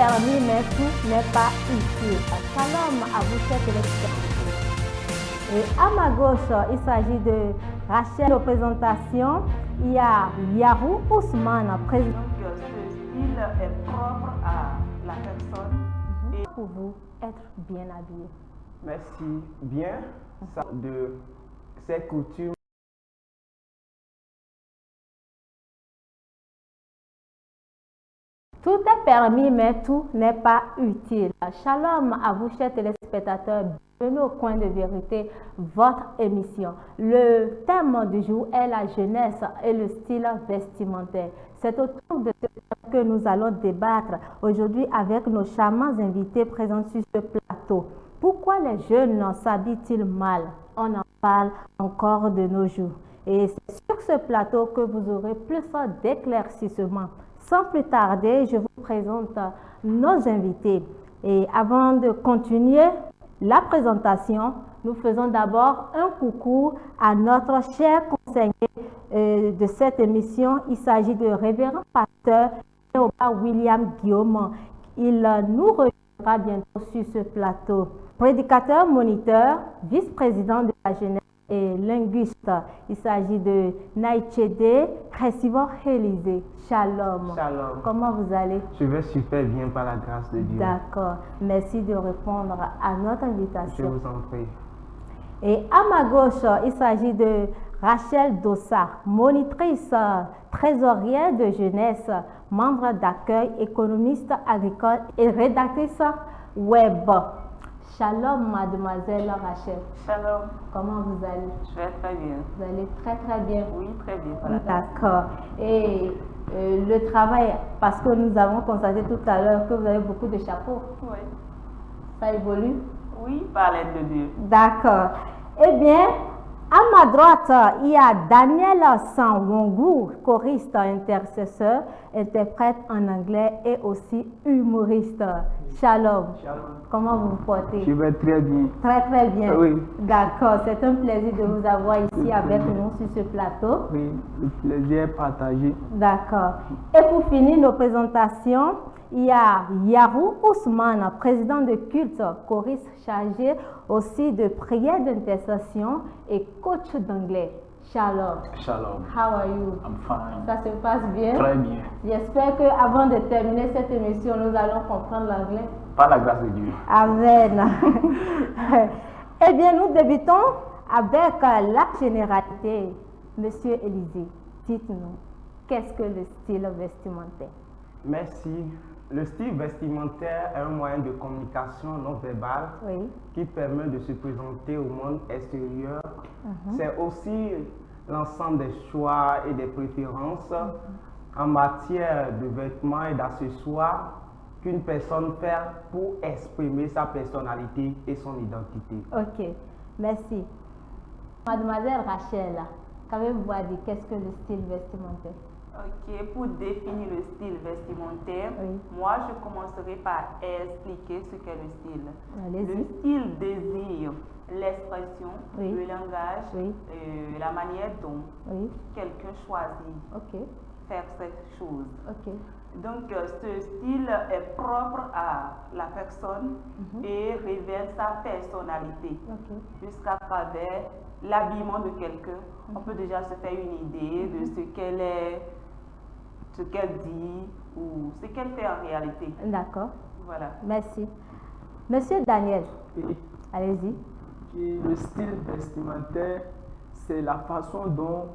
permis, mais tout n'est pas utile. Shalom à vous, chers téléspectateurs. Et à ma gauche, il s'agit de Rachel aux présentations. Il y a Yarou Ousmane, président. Donc, ce style est propre à la personne. Et Pour vous, être bien habillé. Merci. Bien, ça, de ces coutumes. Tout est permis, mais tout n'est pas utile. Shalom à vous, chers téléspectateurs. Bienvenue au Coin de Vérité, votre émission. Le thème du jour est la jeunesse et le style vestimentaire. C'est autour de ce thème que nous allons débattre aujourd'hui avec nos charmants invités présents sur ce plateau. Pourquoi les jeunes s'habillent-ils mal? On en parle encore de nos jours. Et c'est sur ce plateau que vous aurez plus d'éclaircissements. Sans plus tarder, je vous présente nos invités. Et avant de continuer la présentation, nous faisons d'abord un coucou à notre cher conseiller de cette émission. Il s'agit de révérend pasteur William Guillaume. Il nous rejoindra bientôt sur ce plateau. Prédicateur moniteur, vice-président de la jeunesse et linguiste. Il s'agit de Naïchede Kresivo Élysée. Shalom. Shalom. Comment vous allez? Je vais super bien par la grâce de Dieu. D'accord. Merci de répondre à notre Je invitation. vous en prie. Et à ma gauche, il s'agit de Rachel Dossa, monitrice trésorière de jeunesse, membre d'accueil, économiste agricole et rédactrice web. Shalom, mademoiselle Rachel. Shalom, Comment vous allez? je vais très bien. Vous allez très très bien. Oui, très bien. Voilà. D'accord. Et le travail, parce que nous avons constaté tout à l'heure que vous avez beaucoup de chapeaux. Oui. Ça évolue? Oui, par l'aide de Dieu. D'accord. Eh bien, à ma droite, il y a Daniel Sanwongu, choriste, intercesseur, interprète en anglais et aussi humoriste. Shalom. Shalom. Comment vous vous portez? Je vais très bien. Très très bien. Oui. D'accord. C'est un plaisir de vous avoir ici avec nous sur ce plateau. Oui, le plaisir est partagé. D'accord. Et pour finir nos présentations, il y a Yarou Ousmane, président de culte, choriste chargé aussi de prière d'intercession et coach d'anglais. Shalom. Shalom. How are you? I'm fine. Ça se passe bien? Très bien. J'espère qu'avant de terminer cette émission, nous allons comprendre l'anglais. Par la grâce de Dieu. Amen. Eh bien, nous débutons avec la généralité. Monsieur Élysée, dites-nous, qu'est-ce que le style vestimentaire? Merci. Le style vestimentaire est un moyen de communication non verbale Oui. qui permet de se présenter au monde extérieur. C'est aussi l'ensemble des choix et des préférences en matière de vêtements et d'accessoires qu'une personne fait pour exprimer sa personnalité et son identité. Ok, merci. Mademoiselle Rachel, qu'avez-vous à dire? Qu'est-ce que le style vestimentaire? Ok, pour définir le style vestimentaire, Oui. moi je commencerai par expliquer ce qu'est le style. Allez-y. Le style désigne l'expression, Oui. le langage, Oui. la manière dont Oui, quelqu'un choisit ok, faire cette chose. ok. Donc, ce style est propre à la personne et révèle sa personnalité. Ok. Jusqu'à travers l'habillement de quelqu'un, on peut déjà se faire une idée de ce qu'elle est, ce qu'elle dit ou ce qu'elle fait en réalité. D'accord, Voilà. merci. Monsieur Daniel, Et allez-y. le style vestimentaire, c'est la façon dont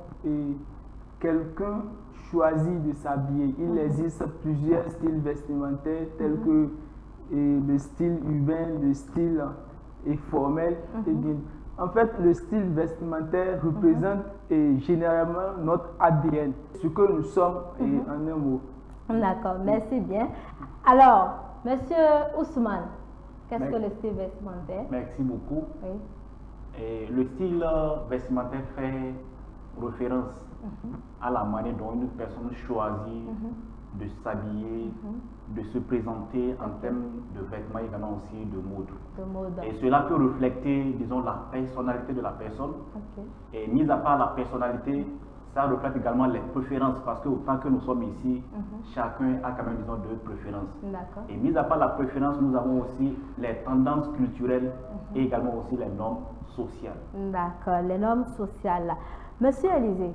quelqu'un choisit de s'habiller. Il existe plusieurs styles vestimentaires tels que le style urbain, le style formel. Eh bien, en fait, le style vestimentaire représente généralement notre ADN, ce que nous sommes en un mot. D'accord, merci bien. Alors, Monsieur Ousmane, qu'est-ce que le style vestimentaire? Merci beaucoup. Oui. Et le style vestimentaire fait référence à la manière dont une personne choisit de s'habiller, de se présenter en termes de vêtements, également aussi de mode. De mode. Et cela peut refléter, disons, la personnalité de la personne. Ok. Et mis à part la personnalité, ça reflète également les préférences parce que autant que nous sommes ici, chacun a quand même, disons, deux préférences. D'accord. Et mis à part la préférence, nous avons aussi les tendances culturelles et également aussi les normes sociales. D'accord, les normes sociales. Monsieur Élisée,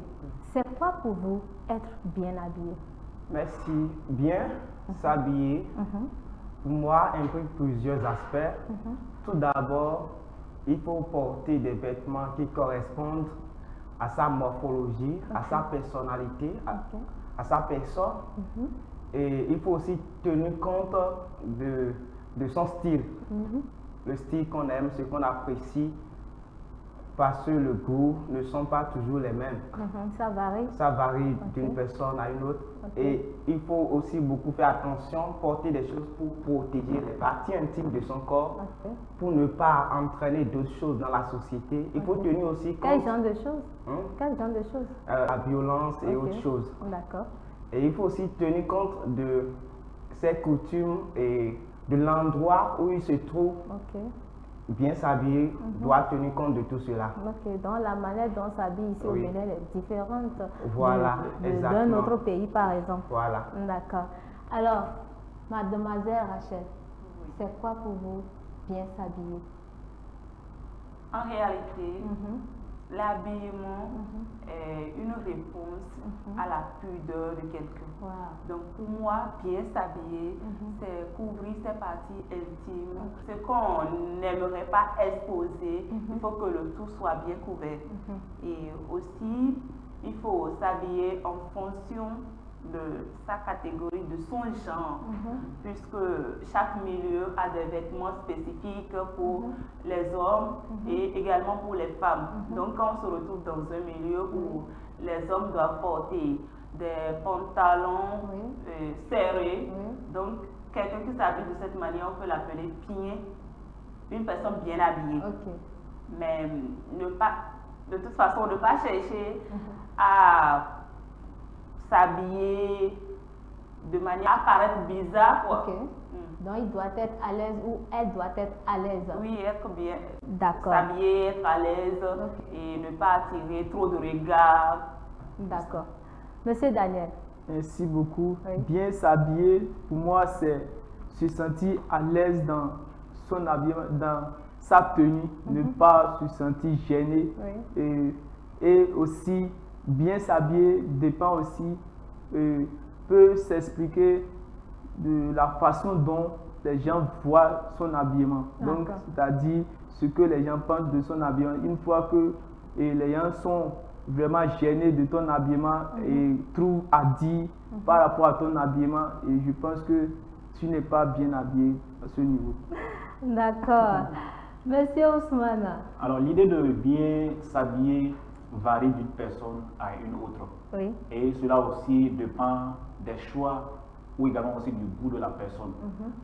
c'est quoi pour vous être bien habillé? Merci. Bien s'habiller, pour moi, implique plusieurs aspects. Tout d'abord, il faut porter des vêtements qui correspondent à sa morphologie, à sa personnalité, à sa personne. Et il faut aussi tenir compte de son style. Le style qu'on aime, ce qu'on apprécie, parce que le goût ne sont pas toujours les mêmes. Ça varie. Ça varie d'une personne à une autre. Et il faut aussi beaucoup faire attention, porter des choses pour protéger les parties intimes de son corps, pour ne pas entraîner d'autres choses dans la société. Il faut tenir aussi compte... Quel genre de choses? Quel genre de choses? La violence et autres choses. D'accord. Et il faut aussi tenir compte de ses coutumes et de l'endroit où il se trouve. Bien s'habiller doit tenir compte de tout cela. Donc la manière dont on s'habille ici au Bénin est différente d'un autre pays, par exemple. Voilà. D'accord. Alors, mademoiselle Rachel, c'est quoi pour vous bien s'habiller? En réalité, l'habillement est une réponse à la pudeur de quelqu'un. Donc pour moi, bien s'habiller, c'est couvrir ses parties intimes. Ce qu'on n'aimerait pas exposer, il faut que le tout soit bien couvert. Et aussi, il faut s'habiller en fonction de sa catégorie, de son genre, puisque chaque milieu a des vêtements spécifiques pour les hommes et également pour les femmes. Donc quand on se retrouve dans un milieu où les hommes doivent porter des pantalons serrés, donc quelqu'un qui s'habille de cette manière, on peut l'appeler bien, une personne bien habillée. Mais de toute façon, ne pas chercher à s'habiller de manière à paraître bizarre, quoi. Donc il doit être à l'aise ou elle doit être à l'aise. Oui, être bien. D'accord. S'habiller, être à l'aise et ne pas attirer trop de regards. D'accord. Monsieur Daniel. Merci beaucoup. Bien s'habiller, pour moi, c'est se sentir à l'aise dans son habillement, dans sa tenue, ne pas se sentir gêné. Et aussi, bien s'habiller dépend aussi, peut s'expliquer de la façon dont les gens voient son habillement. Donc, c'est-à-dire ce que les gens pensent de son habillement. Une fois que les gens sont vraiment gênés de ton habillement et trouvent à dire par rapport à ton habillement, et je pense que tu n'es pas bien habillé à ce niveau. D'accord. Monsieur Ousmane. Alors, l'idée de bien s'habiller varie d'une personne à une autre. Et cela aussi dépend des choix ou également aussi du goût de la personne.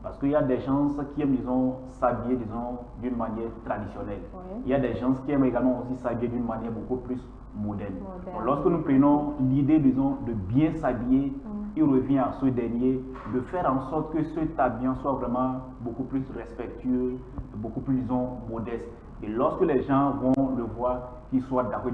Parce qu'il y a des gens qui aiment, disons, s'habiller, disons, d'une manière traditionnelle. Il y a des gens qui aiment également aussi s'habiller d'une manière beaucoup plus moderne. Donc, lorsque nous prenons l'idée, disons, de bien s'habiller, il revient à ce dernier de faire en sorte que cet habillement soit vraiment beaucoup plus respectueux, beaucoup plus, disons, modeste. Et lorsque les gens vont le voir, qu'ils soient d'accord,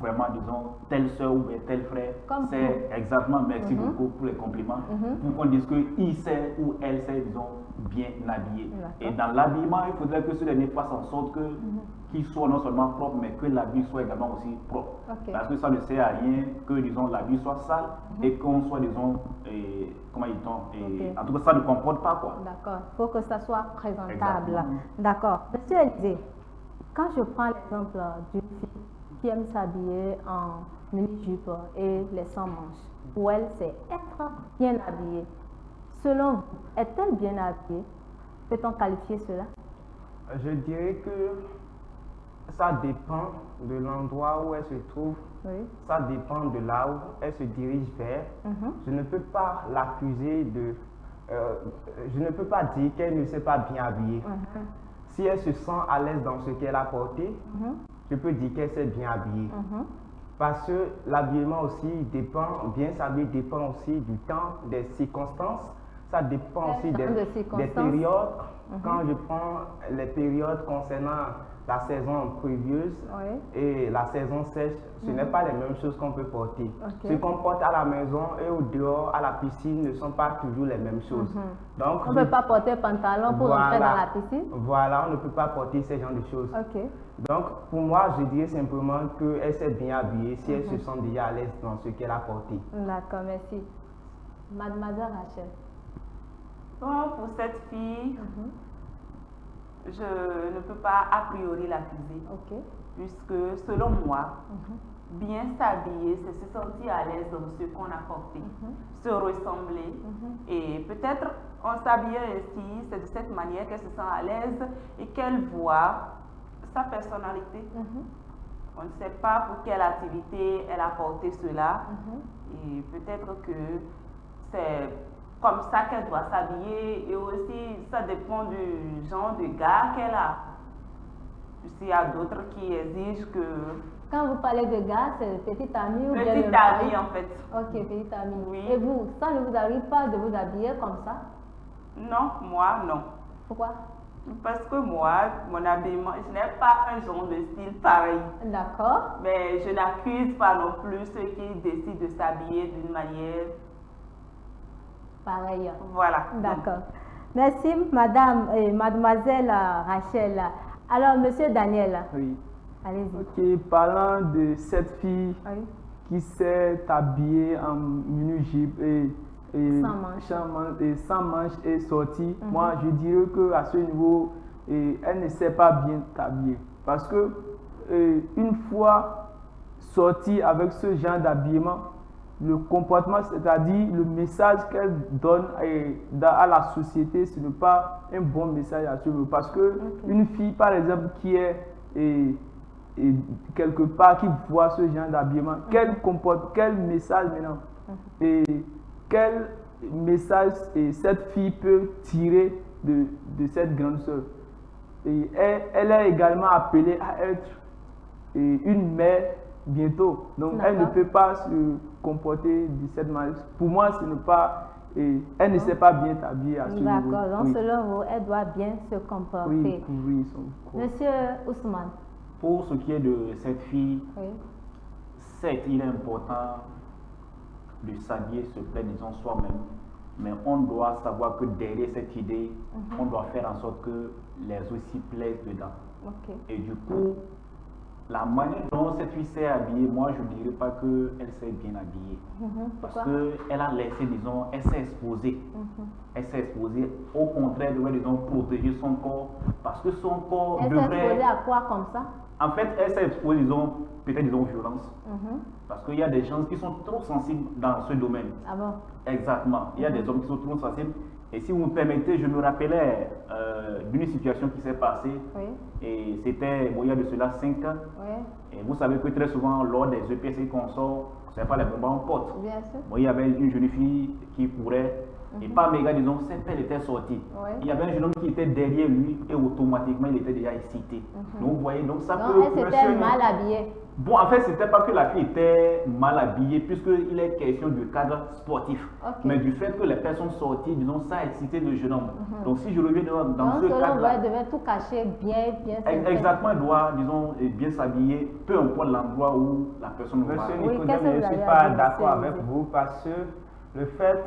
vraiment, disons, telle soeur ou tel frère, c'est exactement, merci beaucoup pour les compliments, pour qu'on dise qu'il sait ou elle sait, disons, bien habillé. Et dans l'habillement, il faudrait que ce dernier fasse en sorte que qu'il soit non seulement propre, mais que l'habit soit également aussi propre. Parce que ça ne sert à rien que, disons, l'habit soit sale et qu'on soit, disons, comment dit-on, en tout cas, ça ne comporte pas, quoi. D'accord, il faut que ça soit présentable. D'accord. Monsieur Élisée, quand je prends l'exemple d'une fille qui aime s'habiller en mini-jupe et les sans-manches, pour elle, c'est être bien habillée. Selon vous, est-elle bien habillée? Peut-on qualifier cela? Je dirais que ça dépend de l'endroit où elle se trouve. Ça dépend de là où elle se dirige vers. Je ne peux pas l'accuser de... je ne peux pas dire qu'elle ne s'est pas bien habillée. Si elle se sent à l'aise dans ce qu'elle a porté, je peux dire qu'elle s'est bien habillée. Parce que l'habillement aussi dépend, bien s'habiller dépend aussi du temps, des circonstances. Ça dépend aussi des périodes. Quand je prends les périodes concernant la saison pluvieuse et la saison sèche, ce n'est pas les mêmes choses qu'on peut porter. Ce qu'on porte à la maison et au dehors, à la piscine, ne sont pas toujours les mêmes choses. Donc, on ne peut pas porter pantalon pour entrer dans la piscine? Voilà, on ne peut pas porter ce genre de choses. Donc, pour moi, je dirais simplement qu'elle s'est bien habillée si elle se sent déjà à l'aise dans ce qu'elle a porté. D'accord, merci. Mademoiselle Rachel. Bon, pour cette fille, je ne peux pas a priori l'accuser. Puisque, selon moi, bien s'habiller, c'est se sentir à l'aise dans ce qu'on a porté, se ressembler. Et peut-être en s'habillant ainsi, c'est de cette manière qu'elle se sent à l'aise et qu'elle voit sa personnalité. On ne sait pas pour quelle activité elle a porté cela. Et peut-être que c'est comme ça qu'elle doit s'habiller. Et aussi, ça dépend du genre de gars qu'elle a. Puisqu'il y a d'autres qui exigent que... Quand vous parlez de gars, c'est petit ami ou bien petit ami en fait. Ok, petit ami. Oui. Et vous, ça ne vous arrive pas de vous habiller comme ça? Non, moi non. Pourquoi? Parce que moi, mon habillement, je n'ai pas un genre de style pareil. D'accord. Mais je n'accuse pas non plus ceux qui décident de s'habiller d'une manière pareille. Voilà. D'accord. Merci, madame et mademoiselle Rachel. Alors, monsieur Daniel. Oui. Allez-y. Ok, parlant de cette fille qui s'est habillée en mini-jupe et sans manche et sortie, moi je dirais qu'à ce niveau, elle ne sait pas bien t'habiller. Parce que une fois sortie avec ce genre d'habillement, le comportement, c'est-à-dire le message qu'elle donne à la société, ce n'est pas un bon message à suivre. Parce que une fille, par exemple, qui est quelque part, qui voit ce genre d'habillement, quel message maintenant et quel message cette fille peut tirer de cette grande sœur. Et elle est également appelée à être une mère bientôt. Donc elle ne peut pas se comporter de cette manière. Pour moi, ce n'est pas... elle ne sait pas bien t'habiller à ce niveau. D'accord, donc selon vous, elle doit bien se comporter. Oui, Monsieur Ousmane. Pour ce qui est de cette fille, certes, il est important de s'habiller, se plaire, disons, soi-même, mais on doit savoir que derrière cette idée, on doit faire en sorte que les autres s'y plaisent dedans. Et du coup, la manière dont cette fille s'est habillée, moi je ne dirais pas qu'elle s'est bien habillée. Parce qu'elle a laissé, disons, elle s'est exposée. Elle s'est exposée, au contraire, elle devrait, disons, protéger son corps. Parce que son corps devrait... Elle s'est exposée à quoi comme ça? En fait, elle s'est exposée, disons, peut-être, disons, violence. Parce qu'il y a des gens qui sont trop sensibles dans ce domaine. Ah bon? Exactement. Il y a des hommes qui sont trop sensibles. Et si vous me permettez, je me rappelais d'une situation qui s'est passée. Et c'était, il y a de cela 5 ans. Et vous savez que très souvent, lors des EPC qu'on sort, ce n'est pas les bombes en porte. Bien sûr. Il y avait une jeune fille qui courait. Et pas méga, disons, cette pelle était sortie. Il y avait un jeune homme qui était derrière lui et automatiquement il était déjà excité. Donc vous voyez, donc ça peut... Elle s'était mal habillée. Bon, en fait, c'était pas que la fille était mal habillée, puisqu'il est question du cadre sportif. Mais du fait que les personnes sorties, disons, ça a excité le jeune homme. Donc si je reviens dans ce cadre-là... Elle devait tout cacher bien. Exactement, elle doit, disons, bien s'habiller, peu importe l'endroit où la personne va. Monsieur Nicodème, je ne suis pas d'accord avec vous parce que le fait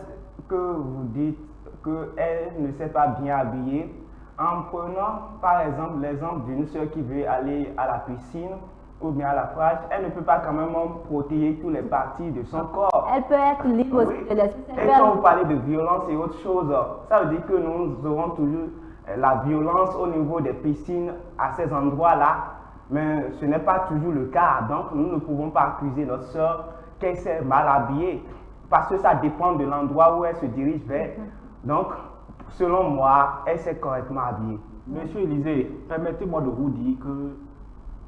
que vous dites qu'elle ne s'est pas bien habillée, en prenant par exemple l'exemple d'une soeur qui veut aller à la piscine ou bien à la plage, elle ne peut pas quand même protéger toutes les parties de son corps. Elle peut être libre aussi de l'esprit. Et quand vous parlez de violence et autre chose, ça veut dire que nous aurons toujours la violence au niveau des piscines à ces endroits-là, mais ce n'est pas toujours le cas. Donc nous ne pouvons pas accuser notre soeur qu'elle s'est mal habillée, parce que ça dépend de l'endroit où elle se dirige vers. Donc, selon moi, elle s'est correctement habillée. Monsieur Élisée, permettez-moi de vous dire que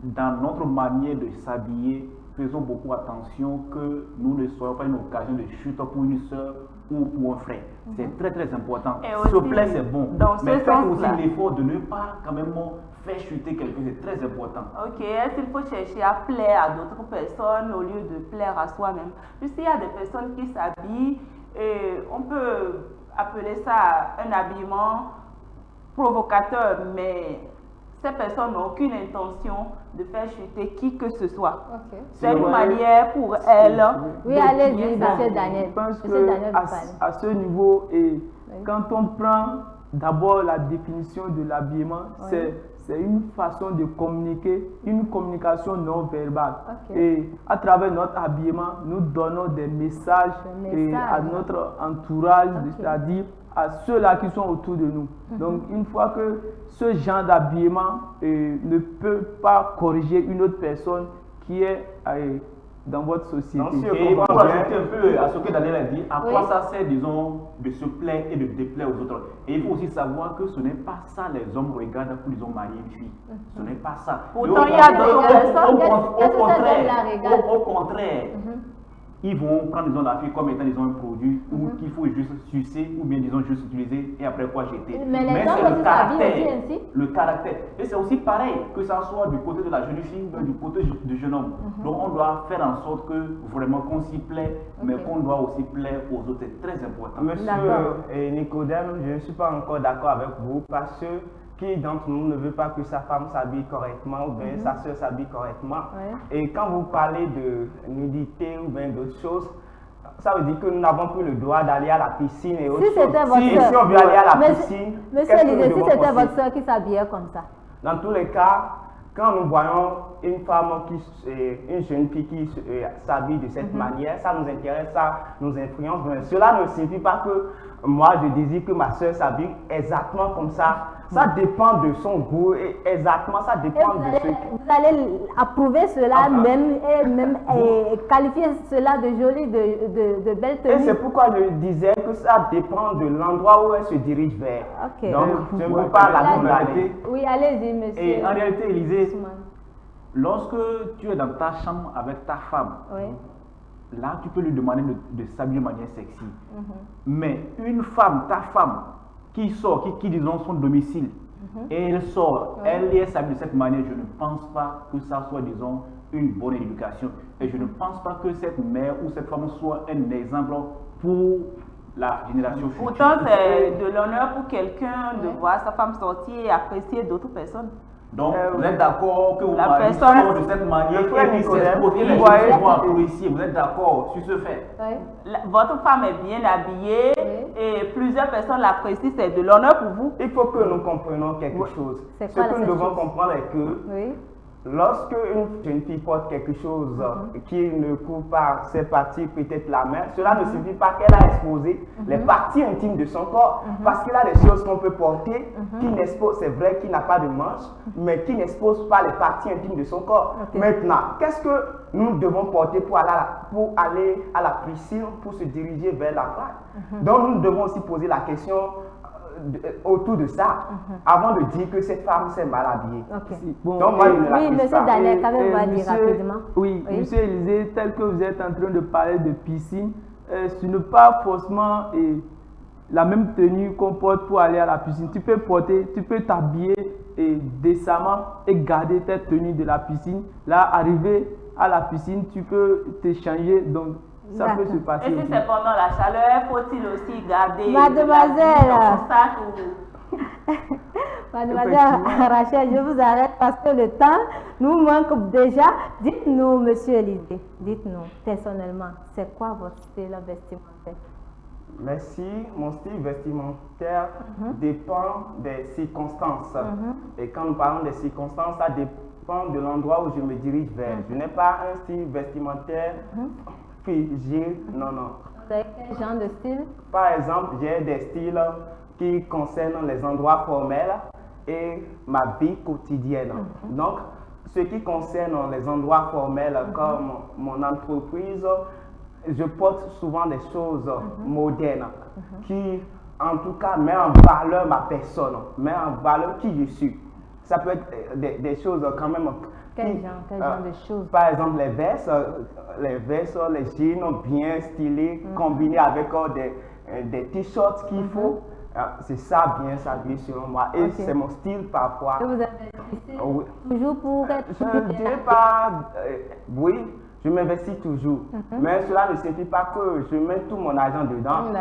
dans notre manière de s'habiller, faisons beaucoup attention que nous ne soyons pas une occasion de chute pour une soeur ou pour un frère. C'est très très important. Se plaire, c'est bon. Mais faites aussi l'effort de ne pas quand même faire chuter quelqu'un, c'est très important. Ok, est-ce qu'il faut chercher à plaire à d'autres personnes au lieu de plaire à soi-même? Puisqu'il y a des personnes qui s'habillent, et on peut appeler ça un habillement provocateur, mais ces personnes n'ont aucune intention de faire chuter qui que ce soit. Ok. C'est une manière pour elles. Oui, allez-y, monsieur Daniel. Je pense Monsieur Daniel, que vous parlez. à ce niveau, et quand on prend d'abord la définition de l'habillement, c'est une façon de communiquer, une communication non verbale. Ok. Et à travers notre habillement, nous donnons des messages, à notre entourage, c'est-à-dire à ceux-là qui sont autour de nous. Donc, une fois que ce genre d'habillement ne peut pas corriger une autre personne qui est dans votre société. Et pour ajouter un peu à ce que Daniel a dit, à quoi ça sert, disons, de se plaire et de déplaire aux autres. Et il faut aussi savoir que ce n'est pas ça les hommes regardent pour ils ont marié une fille. Ce n'est pas ça. Pourtant, il y a d'autres personnes. Au contraire, ils vont prendre, disons, la fille comme étant, disons, un produit ou qu'il faut juste sucer ou bien, disons, juste utiliser et après quoi jeter. Mais c'est le caractère. Le caractère. Et c'est aussi pareil, que ça soit du côté de la jeune fille ou du côté du jeune homme. Donc on doit faire en sorte que vraiment qu'on s'y plaît, mais qu'on doit aussi plaire aux autres. C'est très important. Monsieur Nicodème, je ne suis pas encore d'accord avec vous parce que qui d'entre nous ne veut pas que sa femme s'habille correctement ou bien sa soeur s'habille correctement. Et quand vous parlez de nudité ou bien d'autres choses, ça veut dire que nous n'avons plus le droit d'aller à la piscine et autres choses. Si on veut aller à la piscine, monsieur Lisée, si c'était votre soeur qui s'habillait comme ça. Dans tous les cas, quand nous voyons une femme, une jeune fille qui s'habille de cette manière, ça nous intéresse, ça nous influence. Mais cela ne signifie pas que moi je désire que ma soeur s'habille exactement comme ça. Ça dépend de son goût et exactement, ça dépend de ce que... Vous allez approuver cela et qualifier cela de joli, de belle tenue. Et c'est pourquoi je disais que ça dépend de l'endroit où elle se dirige vers. Donc, je ne veux pas la condamner. Oui, allez-y, monsieur. Et en réalité, Élisée, lorsque tu es dans ta chambre avec ta femme, là, tu peux lui demander de s'habiller de manière sexy. Mais une femme, ta femme, qui sort, qui disons son domicile, et elle sort, elle est s'habille de cette manière, je ne pense pas que ça soit, disons, une bonne éducation. Et je ne pense pas que cette mère ou cette femme soit un exemple pour la génération future. Pourtant, c'est de l'honneur pour quelqu'un de voir sa femme sortir et apprécier d'autres personnes. Donc, vous êtes d'accord que vous mariez de cette manière et les gens vont apprécier. Vous êtes d'accord sur ce fait? Votre femme est bien habillée et plusieurs personnes l'apprécient. C'est de l'honneur pour vous. Il faut que nous comprenions quelque chose. Ce que nous devons comprendre est que lorsque une jeune fille porte quelque chose qui ne couvre pas ses parties, peut-être la main, cela ne signifie pas qu'elle a exposé les parties intimes de son corps. Parce qu'il y a des choses qu'on peut porter qui n'exposent, c'est vrai qu'il n'a pas de manche, mais qui n'exposent pas les parties intimes de son corps. Maintenant, qu'est-ce que nous devons porter pour aller à la piscine, pour se diriger vers la plage? Donc nous devons aussi poser la question autour de ça, avant de dire que cette femme s'est mal habillée. Bon, donc moi, monsieur Daniel, quand même, va dire rapidement. Oui, monsieur Élisée, tel que vous êtes en train de parler de piscine, ce n'est pas forcément la même tenue qu'on porte pour aller à la piscine. Tu peux t'habiller décemment et garder ta tenue de la piscine. Là, arriver à la piscine, tu peux te changer. Donc, ça peut se passer. Et si c'est pendant la chaleur, faut-il aussi garder Mademoiselle, Mademoiselle Rachel, je vous arrête parce que le temps nous manque déjà. Dites-nous, monsieur Élisée, dites-nous personnellement, c'est quoi votre style vestimentaire? Merci. Mon style vestimentaire dépend des circonstances. Et quand nous parlons des circonstances, ça dépend de l'endroit où je me dirige vers. Je n'ai pas un style vestimentaire figé, non. Vous avez quel genre de style? Par exemple, j'ai des styles qui concernent les endroits formels et ma vie quotidienne. Donc, ce qui concerne les endroits formels comme mon entreprise, je porte souvent des choses modernes qui, en tout cas, mettent en valeur ma personne, mettent en valeur qui je suis. Ça peut être des choses quand même. Quel genre de choses? Par exemple, les vestes, les jeans bien stylés, combinés avec des t-shirts qu'il faut. C'est ça, bien s'habiller selon moi. Et c'est mon style parfois. Et vous avez toujours pour être... Je ne dirais pas... oui, je m'investis toujours. Mais cela ne signifie pas que je mets tout mon argent dedans.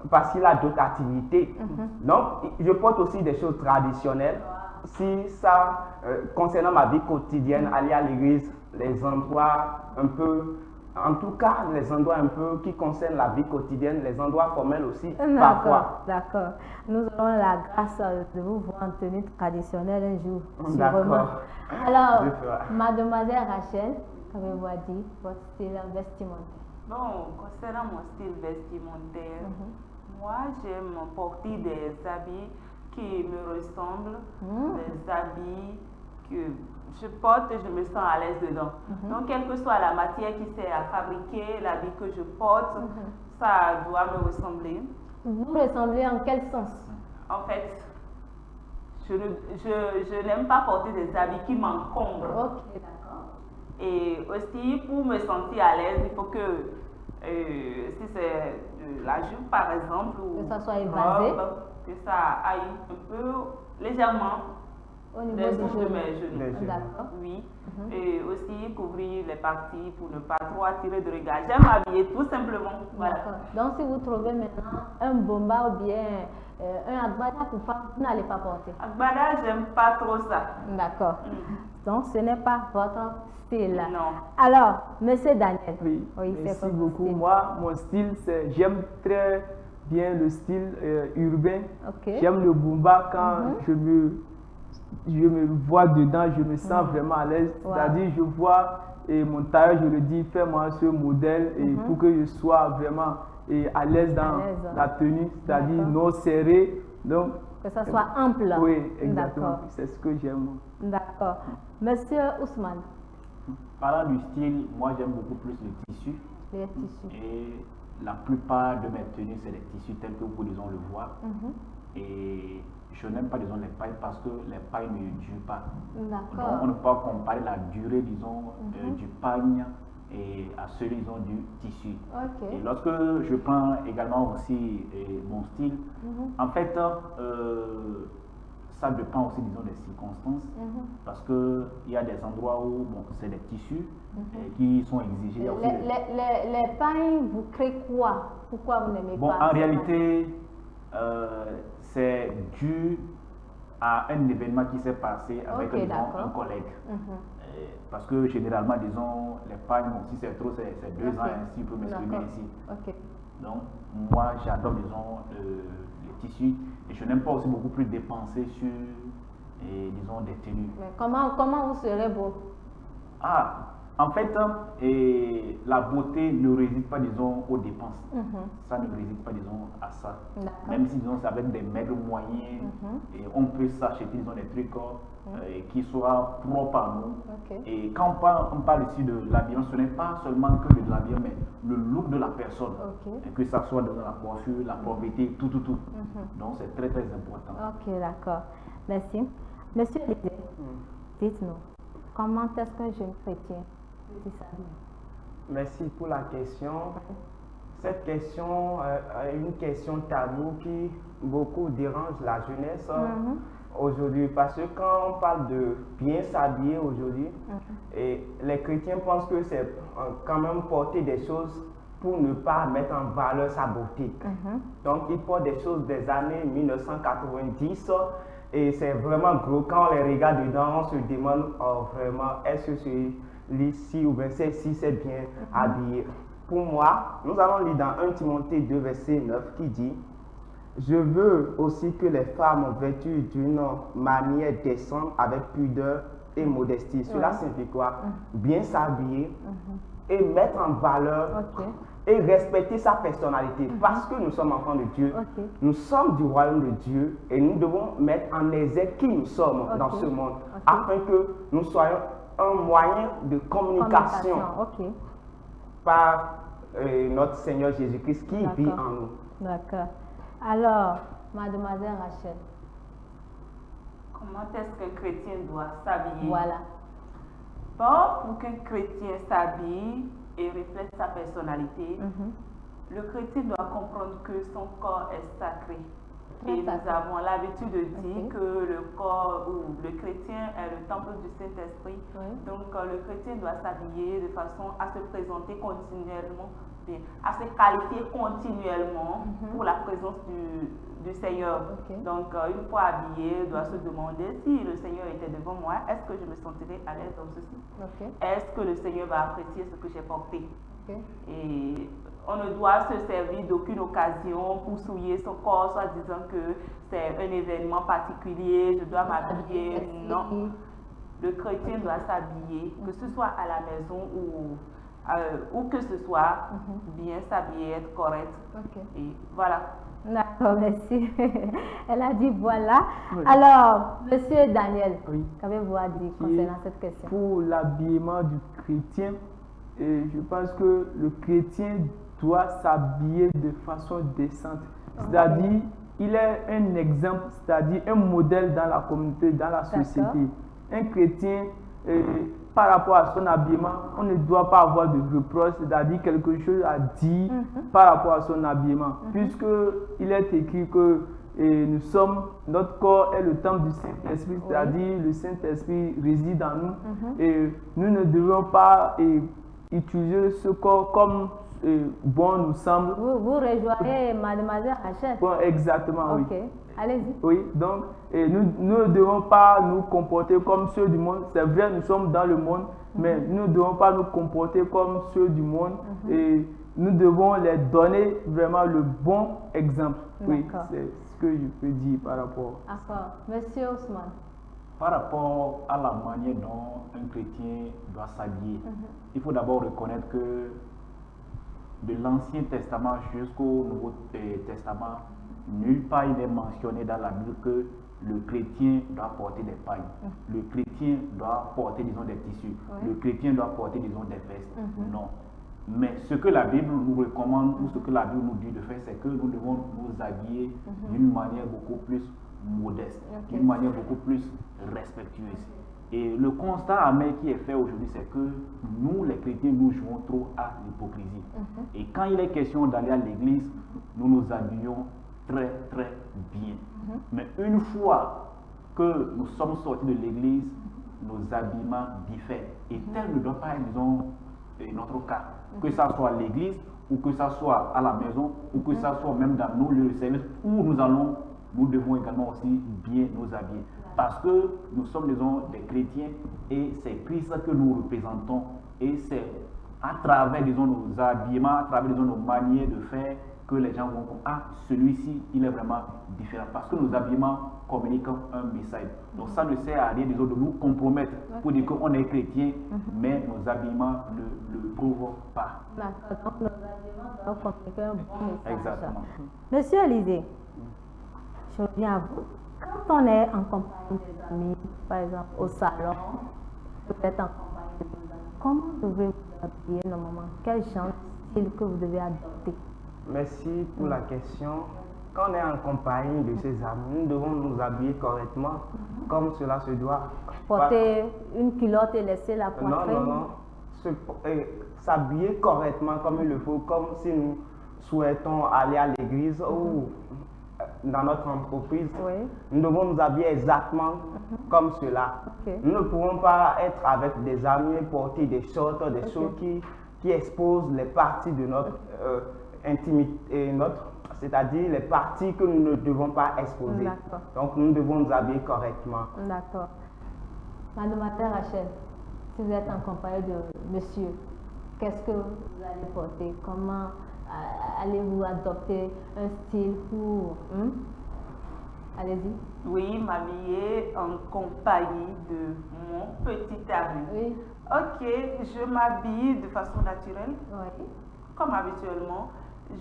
Parce qu'il a d'autres activités. Donc, je porte aussi des choses traditionnelles. si ça, concernant ma vie quotidienne, aller à l'église, les endroits un peu, en tout cas, les endroits un peu qui concernent la vie quotidienne, les endroits formels aussi, parfois. D'accord. Nous aurons la grâce de vous voir en tenue traditionnelle un jour. D'accord. Alors, mademoiselle Rachel, qu'avez-vous à dire votre style vestimentaire? Bon, concernant mon style vestimentaire, moi j'aime porter des habits qui me ressemblent, des habits que je porte et je me sens à l'aise dedans. Donc, quelle que soit la matière qui sert à fabriquer l'habit que je porte, ça doit me ressembler. Vous ressemblez en quel sens? En fait, je n'aime pas porter des habits qui m'encombrent. Ok, d'accord. Et aussi, pour me sentir à l'aise, il faut que, si c'est la jupe par exemple, ou que ça soit évasé, que ça aille un peu légèrement au niveau de mes genoux. D'accord. Oui. Et aussi couvrir les parties pour ne pas trop attirer de regard. J'aime m'habiller tout simplement. Voilà. Donc si vous trouvez maintenant un bomba ou bien un agbada pour femme, vous n'allez pas porter. Agbada, j'aime pas trop ça. D'accord. Donc ce n'est pas votre style. Non. Alors, monsieur Daniel. Oui, merci beaucoup. Style? Moi, mon style, c'est, j'aime très bien le style urbain. Okay. J'aime le bomba quand je me vois dedans, je me sens vraiment à l'aise. Wow. C'est-à-dire, je vois mon tailleur, je le dis, fais-moi ce modèle et pour que je sois vraiment à l'aise dans la tenue, c'est-à-dire non serré. Donc, que ça soit ample. Oui, exactement. C'est ce que j'aime. D'accord. Monsieur Ousmane. Parlant du style, moi j'aime beaucoup plus le tissu. Les tissus. Et la plupart de mes tenues, c'est des tissus tels que vous, disons, le voir. Et je n'aime pas, disons, les pailles parce que les pailles ne durent pas. Donc, on ne peut pas comparer la durée, disons, du pagne et à celui, disons, du tissu. Okay. Et lorsque je prends également aussi mon style, en fait, ça dépend aussi, disons, des circonstances, parce qu'il y a des endroits où, bon, c'est des tissus qui sont exigés. Il y a aussi les pailles, vous créez quoi? Pourquoi vous n'aimez bon, pas? En réalité, c'est dû à un événement qui s'est passé avec un collègue. Parce que généralement, disons, les pailles, bon, si c'est trop, c'est 2 ans, ainsi, peut m'exprimer ainsi. Donc, moi, j'adore, disons, les tissus et je n'aime pas aussi beaucoup plus dépenser sur, disons, des tenues. Mais comment vous serez beau? En fait, la beauté ne réside pas, disons, aux dépenses. Ça ne réside pas, disons, à ça. Même si, disons, c'est avec des maigres moyens, et on peut s'acheter, disons, des trucs qui soient propres à nous. Et quand on parle ici de l'habillement, ce n'est pas seulement que de l'habillement, mais le look de la personne. Et que ça soit dans la coiffure, la propreté, tout. Donc, c'est très, très important. Ok, d'accord. Merci. Monsieur Lidé, dites-nous, comment est-ce qu'un jeune chrétien peut s'habiller? Merci pour la question. Cette question est une question taboue qui beaucoup dérange la jeunesse aujourd'hui, parce que quand on parle de bien s'habiller aujourd'hui, et les chrétiens pensent que c'est quand même porter des choses pour ne pas mettre en valeur sa beauté. Donc ils portent des choses des années 1990 et c'est vraiment gros. Quand on les regarde dedans, on se demande vraiment est-ce que celui-ci ou bien celle-ci c'est bien habillé. Pour moi, nous allons lire dans 1 Timothée 2 verset 9 qui dit: je veux aussi que les femmes vêtues d'une manière décente, avec pudeur et modestie. Cela signifie quoi? Bien s'habiller et mettre en valeur et respecter sa personnalité. Parce que nous sommes enfants de Dieu, nous sommes du royaume de Dieu et nous devons mettre en exergue qui nous sommes dans ce monde afin que nous soyons un moyen de communication par notre Seigneur Jésus-Christ qui vit en nous. D'accord. Alors, mademoiselle Rachel. Comment est-ce qu'un chrétien doit s'habiller? Voilà. Bon, pour qu'un chrétien s'habille et reflète sa personnalité, le chrétien doit comprendre que son corps est sacré. Et nous avons l'habitude de dire que le corps ou le chrétien est le temple du Saint-Esprit. Donc le chrétien doit s'habiller de façon à se présenter continuellement à se qualifier continuellement pour la présence du Seigneur. Donc, une fois habillé, doit se demander si le Seigneur était devant moi, est-ce que je me sentirais à l'aise dans ceci? Est-ce que le Seigneur va apprécier ce que j'ai porté? Et on ne doit se servir d'aucune occasion pour souiller son corps, soit disant que c'est un événement particulier, je dois m'habiller. Non. Le chrétien doit s'habiller, que ce soit à la maison ou que ce soit, bien s'habiller, être correct. Et voilà. D'accord, merci. Elle a dit voilà. Alors, Monsieur Daniel, qu'avez-vous à dire concernant cette question? Pour l'habillement du chrétien, je pense que le chrétien doit s'habiller de façon décente. C'est-à-dire, il est un exemple, c'est-à-dire un modèle dans la communauté, dans la société. Un chrétien, par rapport à son habillement, on ne doit pas avoir de reproche, c'est-à-dire quelque chose à dire par rapport à son habillement. Puisque il est écrit que notre corps est le temple du Saint-Esprit, c'est-à-dire le Saint-Esprit réside en nous. Et nous ne devons pas utiliser ce corps comme bon nous semble. Vous rejoignez Mademoiselle Rachel. Bon, exactement, oui. Allez-y. Oui, donc nous ne devons pas nous comporter comme ceux du monde. C'est vrai, nous sommes dans le monde, mais nous ne devons pas nous comporter comme ceux du monde. Et nous devons leur donner vraiment le bon exemple. Oui, c'est ce que je peux dire par rapport. D'accord. Monsieur Ousmane. Par rapport à la manière dont un chrétien doit s'habiller, il faut d'abord reconnaître que de l'Ancien Testament jusqu'au Nouveau Testament, nulle part il est mentionné dans la Bible que le chrétien doit porter des pailles. Le chrétien doit porter, disons, des tissus. Le chrétien doit porter, disons, des vestes. Non. Mais ce que la Bible nous recommande, ou ce que la Bible nous dit de faire, c'est que nous devons nous habiller d'une manière beaucoup plus modeste, d'une manière beaucoup plus respectueuse. Et le constat amer qui est fait aujourd'hui, c'est que nous, les chrétiens, nous jouons trop à l'hypocrisie. Et quand il est question d'aller à l'église, nous nous habillons très, très bien. Mais une fois que nous sommes sortis de l'église, nos habillements diffèrent. Et tel ne doit pas être, disons, notre cas. Que ça soit à l'église, ou que ça soit à la maison, ou que ça soit même dans nos lieux de service où nous allons, nous devons également aussi bien nous habiller. Parce que nous sommes, disons, des chrétiens et c'est Christ que nous représentons. Et c'est à travers, disons, nos habillements, à travers, disons, nos manières de faire que les gens vont dire, ah, celui-ci, il est vraiment différent. Parce que nos habillements communiquent un message. Donc ça ne sert à rien, disons, de nous compromettre pour dire qu'on est chrétien, mais nos habillements ne le prouvent pas. D'accord, donc nos habillements doivent communiquer un bon message. Exactement. Monsieur Élisée, je reviens à vous. Quand on est en compagnie des amis, par exemple au salon, peut-être en compagnie de vos amis, comment devez-vous vous habiller normalement? Quel genre de style que vous devez adopter? Merci pour la question. Quand on est en compagnie de ses amis, nous devons nous habiller correctement, comme cela se doit. Porter une culotte et laisser la poitrine? Non. S'habiller correctement comme il le faut, comme si nous souhaitons aller à l'église ou dans notre entreprise. Nous devons nous habiller exactement comme cela. Nous ne pouvons pas être avec des amis, porter des shorts, des choses qui exposent les parties de notre intimité, c'est-à-dire les parties que nous ne devons pas exposer. Donc nous devons nous habiller correctement. D'accord. Mademoiselle Rachel, si vous êtes en compagnie de monsieur, qu'est-ce que vous allez porter? Comment allez-vous adopter un style pour... Allez-y. Oui, m'habiller en compagnie de mon petit ami. Ok, je m'habille de façon naturelle. Comme habituellement.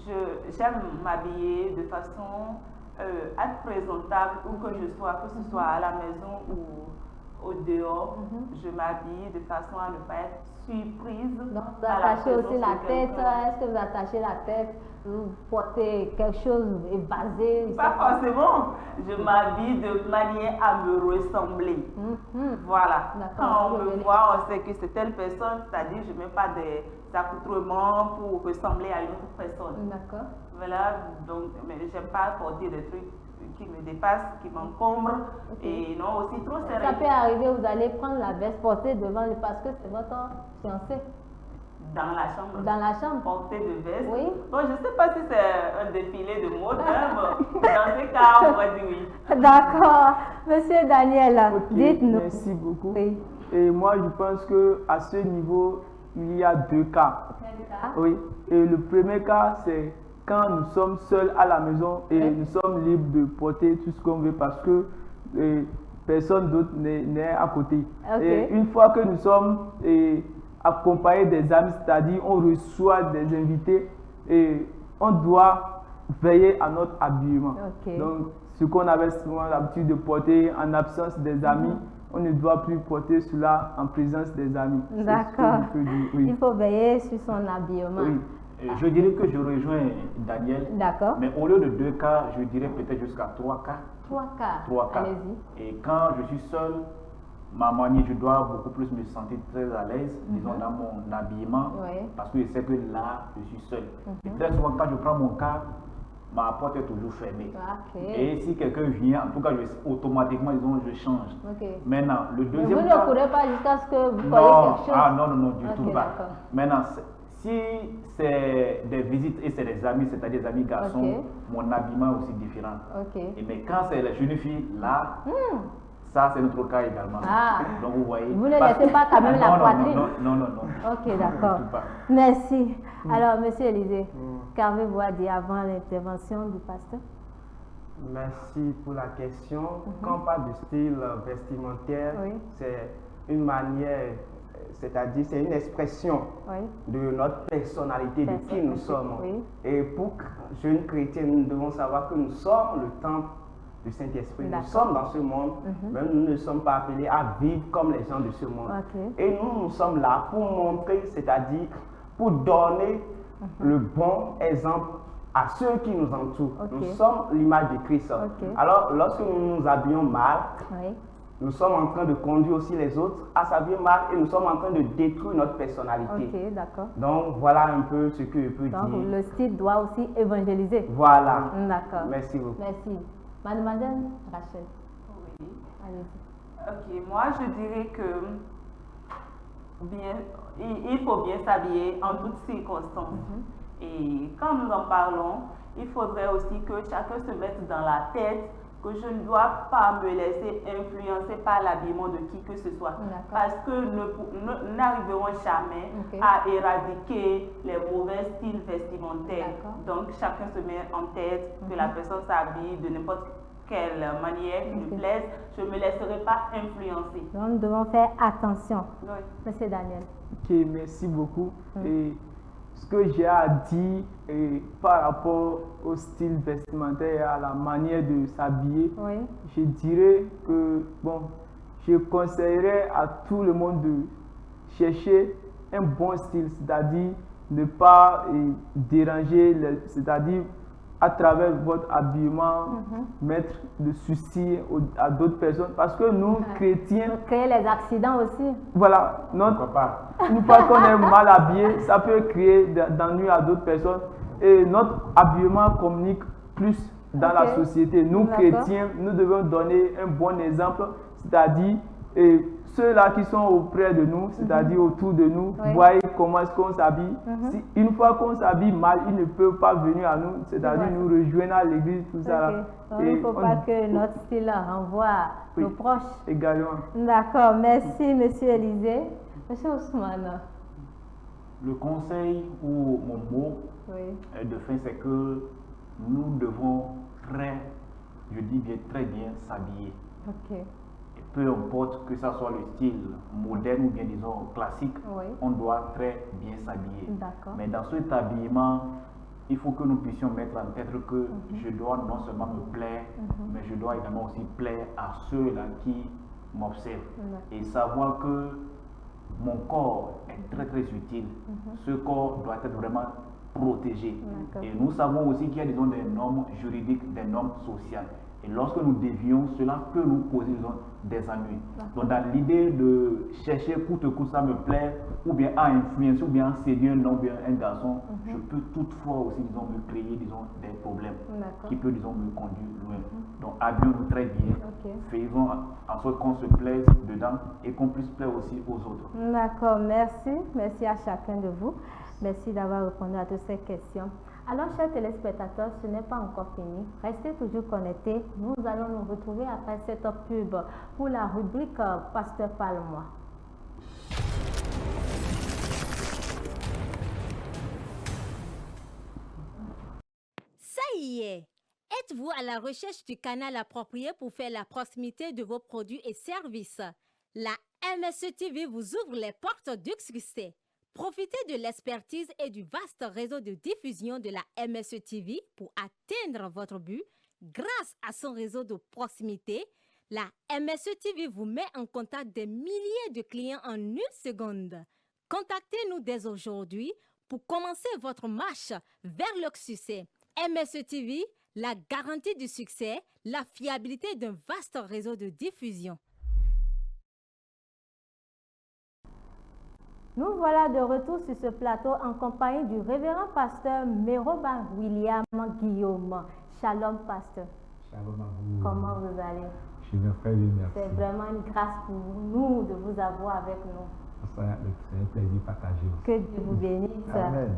J'aime m'habiller de façon à être présentable où que je sois, que ce soit à la maison ou au dehors. Je m'habille de façon à ne pas être surprise. Donc vous attachez aussi la tête. Est-ce que vous attachez la tête? Vous portez quelque chose évasé? Pas forcément. Je m'habille de manière à me ressembler. Voilà. Quand on me voit, on sait que c'est telle personne, c'est-à-dire je ne mets pas des accoutrements pour ressembler à une autre personne. D'accord. Voilà, donc, mais j'aime pas porter des trucs qui me dépassent, qui m'encombrent et non aussi trop serrés. Ça peut arriver, vous allez prendre la veste portée devant lui parce que c'est votre fiancé. dans la chambre. Dans la chambre. Porter de veste. Oui. Bon, je ne sais pas si c'est un défilé de mode, hein, mais dans ce cas, on va dire oui. D'accord. Monsieur Daniel, Ok, dites-nous. merci beaucoup. Oui. Et moi, je pense qu'à ce niveau, il y a deux cas. Ah. Oui. Et le premier cas, c'est quand nous sommes seuls à la maison et Oui. nous sommes libres de porter tout ce qu'on veut parce que personne d'autre n'est à côté. Ok. Et une fois que nous sommes accompagnés des amis, c'est-à-dire on reçoit des invités et on doit veiller à notre habillement. Ok. Donc, ce qu'on avait souvent l'habitude de porter en absence des amis, on ne doit plus porter cela en présence des amis. C'est ce que D'accord. je peux dire, oui. Il faut veiller sur son habillement. Oui. Je dirais que je rejoins Daniel, D'accord. mais au lieu de 2 cas, je dirais peut-être jusqu'à 3 cas. 3 cas. 3 cas. Allez-y. Et quand je suis seul, ma manière, je dois beaucoup plus me sentir très à l'aise, disons, dans mon habillement, Oui. parce que je sais que là, je suis seul. Et très souvent, quand je prends mon cas, ma porte est toujours fermée. Ok. Et si quelqu'un vient, en tout cas, automatiquement, disons, je change. Ok. Maintenant, le Mais deuxième vous cas... ne courez pas jusqu'à ce que vous Non, colliez quelque chose. ah non, du Ok, tout pas. d'accord. Maintenant, si c'est des visites et c'est des amis, c'est-à-dire des amis garçons, Ok. mon habillement est aussi différent. Ok. Et mais quand c'est les jeunes filles, là, ça c'est notre cas également. Ah. Donc vous voyez. Vous ne laissez pas quand même la non, poitrine. Non. Ok, d'accord. Du tout pas. Merci. Alors, Monsieur Élisée, qu'avez-vous à dire avant l'intervention du pasteur? Merci pour la question. Quand on parle de style vestimentaire, Oui. c'est une manière, c'est-à-dire c'est une expression Oui. de notre personnalité, de qui nous sommes. Oui. Et pour jeunes chrétiens, nous devons savoir que nous sommes le temple du Saint-Esprit. Nous D'accord. sommes dans ce monde, mais nous ne sommes pas appelés à vivre comme les gens de ce monde. Ok. Et nous sommes là pour montrer, c'est-à-dire pour donner le bon exemple à ceux qui nous entourent. Ok. Nous sommes l'image de Christ. Ok. Alors, lorsque nous nous habillons mal, Oui. nous sommes en train de conduire aussi les autres à s'habiller mal et nous sommes en train de détruire notre personnalité. Ok, d'accord. Donc, voilà un peu ce que je peux Donc, dire. le style doit aussi évangéliser. Voilà. D'accord. Merci beaucoup. Merci. Mademoiselle Rachel, Oui. allez-y. Ok, moi je dirais que il faut bien s'habiller en toutes circonstances. Et quand nous en parlons, il faudrait aussi que chacun se mette dans la tête que je ne dois pas me laisser influencer par l'habillement de qui que ce soit. D'accord. Parce que nous n'arriverons jamais Ok. à éradiquer les mauvais styles vestimentaires. D'accord. Donc chacun se met en tête que la personne s'habille de n'importe quelle manière qui Ok. me plaise. Je ne me laisserai pas influencer. Donc, nous devons faire attention. Oui. Monsieur Daniel. Ok, merci beaucoup. Et ce que j'ai à dire par rapport au style vestimentaire et à la manière de s'habiller, Oui. je dirais que, bon, je conseillerais à tout le monde de chercher un bon style, c'est-à-dire ne pas déranger, c'est-à-dire à travers votre habillement, mettre de soucis à d'autres personnes. Parce que nous, chrétiens, Pour créer les accidents aussi. voilà, notre Pourquoi pas? une fois qu'on est mal habillé, ça peut créer d'ennuis à d'autres personnes. Et notre habillement communique plus dans la Ok. société. Nous, D'accord. chrétiens, nous devons donner un bon exemple, c'est-à-dire ceux-là qui sont auprès de nous, c'est-à-dire autour de nous, Oui. voient comment est-ce qu'on s'habille. Si, une fois qu'on s'habille mal, ils ne peuvent pas venir à nous, c'est-à-dire Ouais. nous rejoindre à l'église, tout ça. là. Ok. Donc, Et il ne faut on- pas que notre style renvoie à Oui. nos proches. Également. D'accord. Merci, Monsieur Élisée. Monsieur Ousmane. Le conseil ou mon mot Oui. de fin, c'est que nous devons je dis bien très bien s'habiller. Ok. Et peu importe que ça soit le style moderne ou bien disons classique, Oui. on doit très bien s'habiller. D'accord. Mais dans cet habillement, il faut que nous puissions mettre en tête que je dois non seulement me plaire, mais je dois également aussi plaire à ceux-là qui m'observent. D'accord. Et savoir que mon corps est très très utile. Ce corps doit être vraiment protégé. D'accord. Et nous savons aussi qu'il y a disons, des normes juridiques, des normes sociales. Et lorsque nous dévions, cela peut nous causer disons, des ennuis. Donc dans l'idée de chercher coûte que ça me plaît, ou bien à influencer, ou bien à séduire un homme, ou bien un garçon, je peux toutefois aussi disons, me créer disons, des problèmes D'accord. qui peuvent disons, me conduire loin. Donc habillons-nous très bien, Ok. Faisons en sorte qu'on se plaise dedans et qu'on puisse plaire aussi aux autres. D'accord, merci. Merci à chacun de vous. Merci d'avoir répondu à toutes ces questions. Alors, chers téléspectateurs, ce n'est pas encore fini. Restez toujours connectés. Nous allons nous retrouver après cette pub pour la rubrique Pasteur Parle-moi. Ça y est! Êtes-vous à la recherche du canal approprié pour faire la proximité de vos produits et services? La MSE TV vous ouvre les portes du succès. Profitez de l'expertise et du vaste réseau de diffusion de la MSE TV pour atteindre votre but. Grâce à son réseau de proximité, la MSE TV vous met en contact des milliers de clients en une seconde. Contactez-nous dès aujourd'hui pour commencer votre marche vers le succès. MSE TV, la garantie du succès, la fiabilité d'un vaste réseau de diffusion. Nous voilà de retour sur ce plateau en compagnie du révérend pasteur Méroba William Guillaume. Shalom, pasteur. Shalom à vous. Comment vous allez? Je vais très bien, merci. C'est vraiment une grâce pour nous de vous avoir avec nous. C'est un plaisir partagé aussi. Que Dieu vous bénisse. Amen.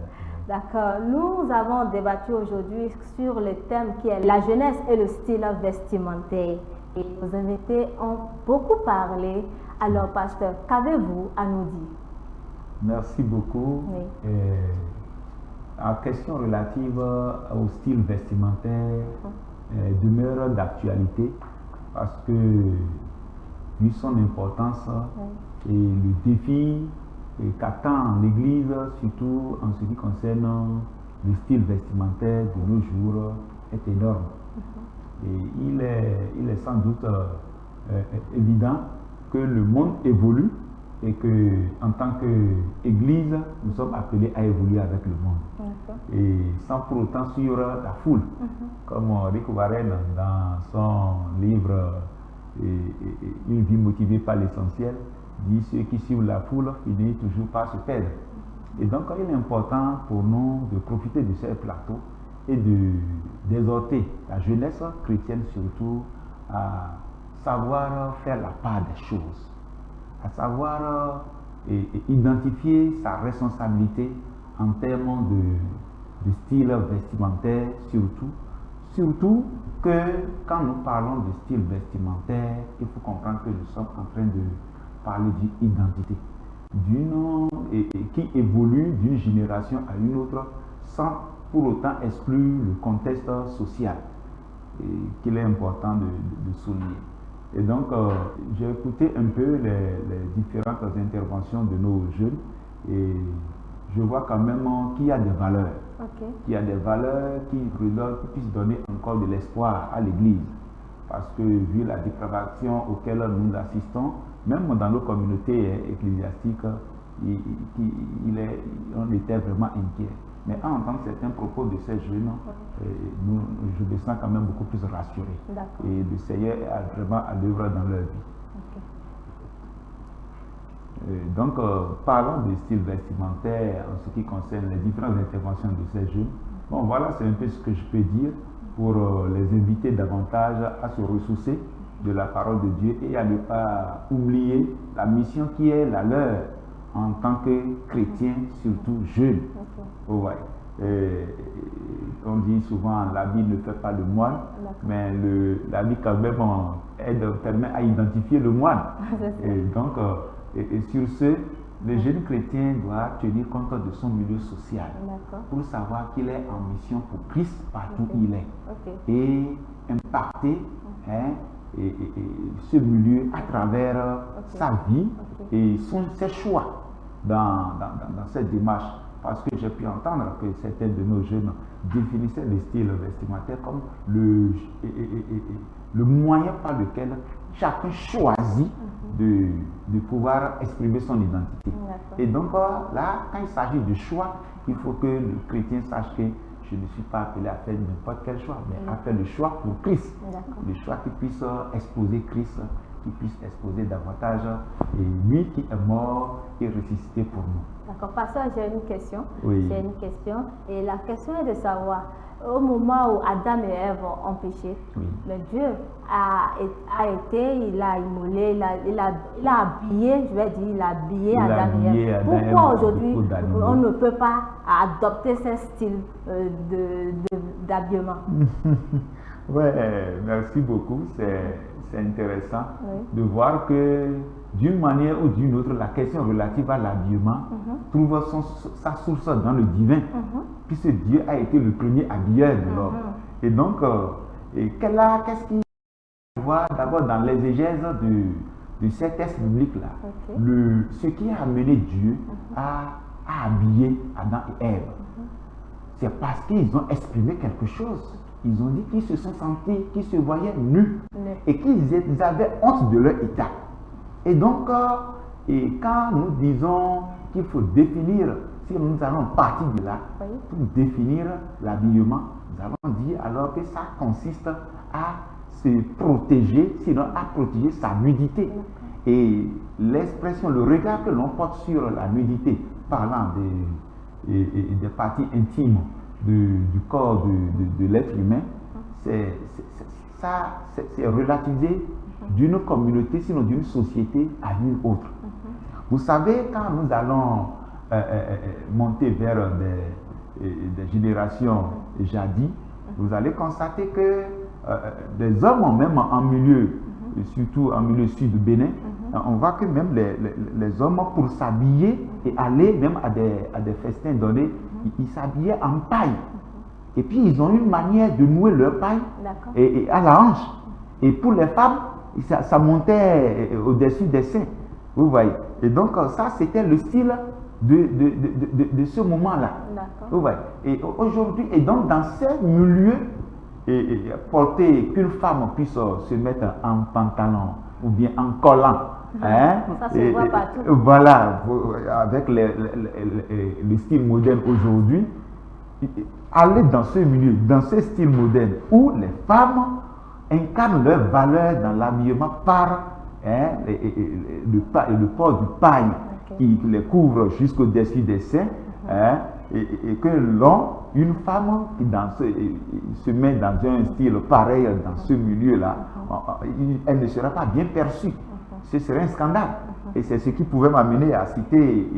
D'accord. Nous avons débattu aujourd'hui sur le thème qui est la jeunesse et le style vestimentaire. Et nos invités ont beaucoup parlé. Alors, pasteur, qu'avez-vous à nous dire? Merci beaucoup. Oui. En question relative au style vestimentaire, demeure d'actualité parce que, vu son importance et le défi qu'attend l'Église, surtout en ce qui concerne le style vestimentaire de nos jours, est énorme. Et il est sans doute évident que le monde évolue et que, en tant qu'Église, nous sommes appelés à évoluer avec le monde. Et sans pour autant suivre la foule. Comme Rick Warren, dans son livre Une vie motivée par l'essentiel, dit ceux qui suivent la foule finissent toujours par se perdre. Et donc, il est important pour nous de profiter de ces plateaux et d'exhorter la jeunesse chrétienne surtout à savoir faire la part des choses, à savoir identifier sa responsabilité en termes de style vestimentaire, surtout que quand nous parlons de style vestimentaire, il faut comprendre que nous sommes en train de parler d'une identité, qui évolue d'une génération à une autre sans pour autant exclure le contexte social qu'il est important de souligner. Et donc, j'ai écouté un peu les différentes interventions de nos jeunes et je vois quand même qu'il y a des valeurs. Qu'il y a des valeurs qui puissent donner encore de l'espoir à l'Église. Parce que vu la dépravation auquel nous assistons, même dans nos communautés ecclésiastiques, on était vraiment inquiets. Mais en entendant certains propos de ces jeunes, je me sens quand même beaucoup plus rassuré. Et le Seigneur est vraiment à l'œuvre dans leur vie. Donc, parlons des styles vestimentaires en ce qui concerne les différentes interventions de ces jeunes. Bon, voilà, c'est un peu ce que je peux dire pour les inviter davantage à se ressourcer de la parole de Dieu et à ne pas oublier la mission qui est la leur en tant que chrétiens, surtout jeunes. On dit souvent l'habit ne fait pas le moine, mais l'habit quand même permet à identifier le moine. Et donc, et sur ce, le jeune chrétien doit tenir compte de son milieu social pour savoir qu'il est en mission pour Christ partout où il est et impacter ce milieu à travers sa vie et ses choix dans cette démarche. Parce que j'ai pu entendre que certains de nos jeunes définissaient le style vestimentaire comme le moyen par lequel chacun choisit de pouvoir exprimer son identité. Et donc là, quand il s'agit de choix, il faut que le chrétien sache que je ne suis pas appelé à faire n'importe quel choix, mais à faire le choix pour Christ. Le choix qui puisse exposer Christ, qui puisse exposer davantage et lui qui est mort et ressuscité pour nous. D'accord, pasteur, j'ai une question. Oui. J'ai une question. Et la question est de savoir, au moment où Adam et Ève ont péché, le Dieu il a immolé, il a habillé, je vais dire, il a habillé Adam et Ève. Pourquoi aujourd'hui on ne peut pas adopter ce style d'habillement? Oui, merci beaucoup. C'est intéressant de voir que d'une manière ou d'une autre, la question relative à l'habillement trouve sa source dans le divin, puisque Dieu a été le premier habilleur de l'homme. Et donc, qu'est-ce qu'il voit d'abord dans l'exégèse de ces textes bibliques-là? Ce qui a amené Dieu à habiller Adam et Ève, c'est parce qu'ils ont exprimé quelque chose. Ils ont dit qu'ils se sont sentis, qu'ils se voyaient nus et qu'ils avaient honte de leur état. Et donc, quand nous disons qu'il faut définir, si nous allons partir de là, pour définir l'habillement, nous allons dire alors que ça consiste à se protéger, sinon à protéger sa nudité. Et l'expression, le regard que l'on porte sur la nudité, parlant des parties intimes du corps de l'être humain, c'est relativisé d'une communauté, sinon d'une société à une autre. Vous savez, quand nous allons monter vers des générations jadis, vous allez constater que des hommes, même en milieu, surtout en milieu sud du Bénin, on voit que même les hommes, pour s'habiller et aller même à des festins donnés, ils s'habillaient en paille. Et puis ils ont une manière de nouer leur paille et à la hanche. Et pour les femmes, ça montait au-dessus des seins. Vous voyez. Et donc ça, c'était le style de ce moment-là. Vous voyez. Et aujourd'hui, et donc dans ces milieux, porter qu'une femme puisse se mettre en pantalon ou bien en collant. Ça se voit partout. Voilà, avec le style moderne aujourd'hui, aller dans ce milieu, dans ce style moderne où les femmes incarnent leur valeur dans l'habillement par le port du paille qui les couvre jusqu'au-dessus des seins, et que une femme qui se met dans un style pareil dans ce milieu-là, elle ne sera pas bien perçue. Ce serait un scandale. Et c'est ce qui pouvait m'amener à citer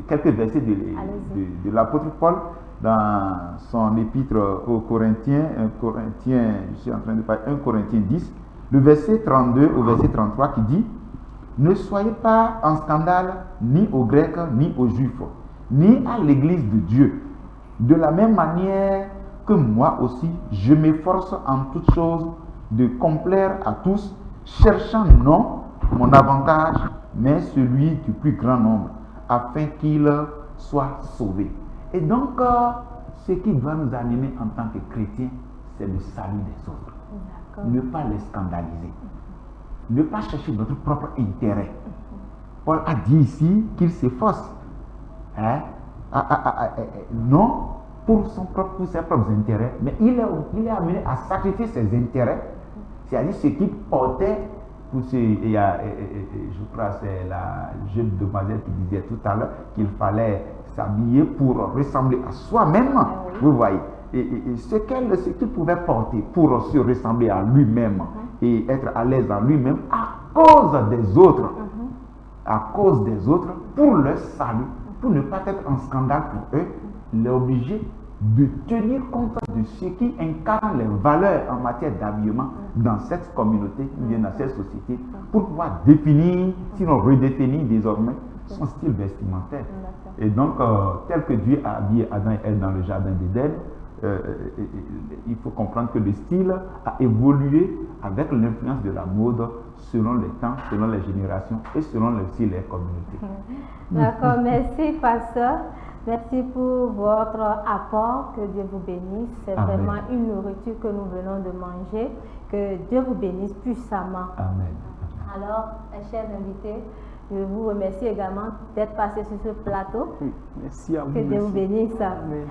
quelques versets de l'apôtre Paul dans son épître aux Corinthiens, je suis en train de parler 1 Corinthiens 10, le verset 32 au verset 33 qui dit: ne soyez pas en scandale ni aux Grecs ni aux Juifs, ni à l'Église de Dieu. De la même manière que moi aussi, je m'efforce en toutes choses de complaire à tous, cherchant non mon avantage, mais celui du plus grand nombre, afin qu'il soit sauvé. Et donc, ce qui doit nous animer en tant que chrétiens, c'est le salut des autres. Ne pas les scandaliser. Ne pas chercher notre propre intérêt. Paul a dit ici qu'il s'efforce. Non pour ses propres intérêts, mais il est amené à sacrifier ses intérêts, c'est-à-dire ce qu'il portait. Je crois que c'est la jeune demoiselle qui disait tout à l'heure qu'il fallait s'habiller pour ressembler à soi-même. Vous voyez. Et ce qu'il pouvait porter pour se ressembler à lui-même et être à l'aise en lui-même à cause des autres. À cause des autres, pour leur salut, pour ne pas être un scandale pour eux, il est obligé de tenir compte de ce qui incarne les valeurs en matière d'habillement dans cette communauté, bien dans cette société, pour pouvoir définir, sinon redéfinir désormais son style vestimentaire. Et donc, tel que Dieu a habillé Adam et Ève dans le jardin d'Éden, il faut comprendre que le style a évolué avec l'influence de la mode selon les temps, selon les générations et selon aussi les communautés. D'accord, merci pasteur. Merci pour votre apport, que Dieu vous bénisse. C'est vraiment une nourriture que nous venons de manger. Que Dieu vous bénisse puissamment. Amen. Alors, chers invités, je vous remercie également d'être passé sur ce plateau. Merci à vous. Que Dieu vous bénisse. Amen.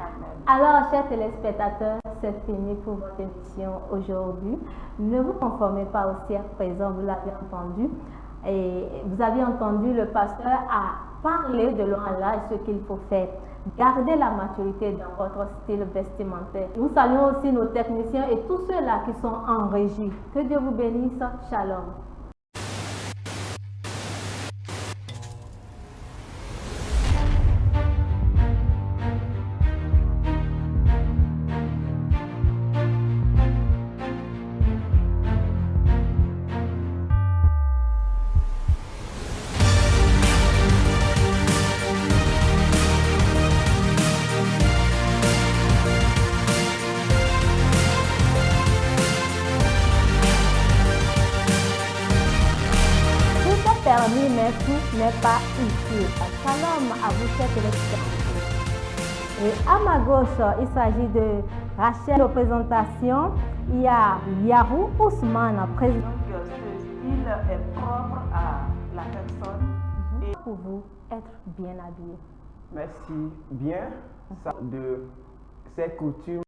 Alors, chers téléspectateurs, c'est fini pour votre émission aujourd'hui. Ne vous conformez pas au cirque présent, vous l'avez entendu. Et vous avez entendu le pasteur a parlé de loin en large ce qu'il faut faire. gardez la maturité dans votre style vestimentaire. Nous saluons aussi nos techniciens et tous ceux-là qui sont en régie. Que Dieu vous bénisse. Shalom. Permis, mais tout n'est pas utile. Shalom à vous, chers téléspectateurs. Et à ma gauche, il s'agit de Rachel aux présentations. Il y a Yarou Ousmane, président. Donc, ce style est propre à la personne. Et pour vous être bien habillé. Merci. Bien, ça, de ces coutumes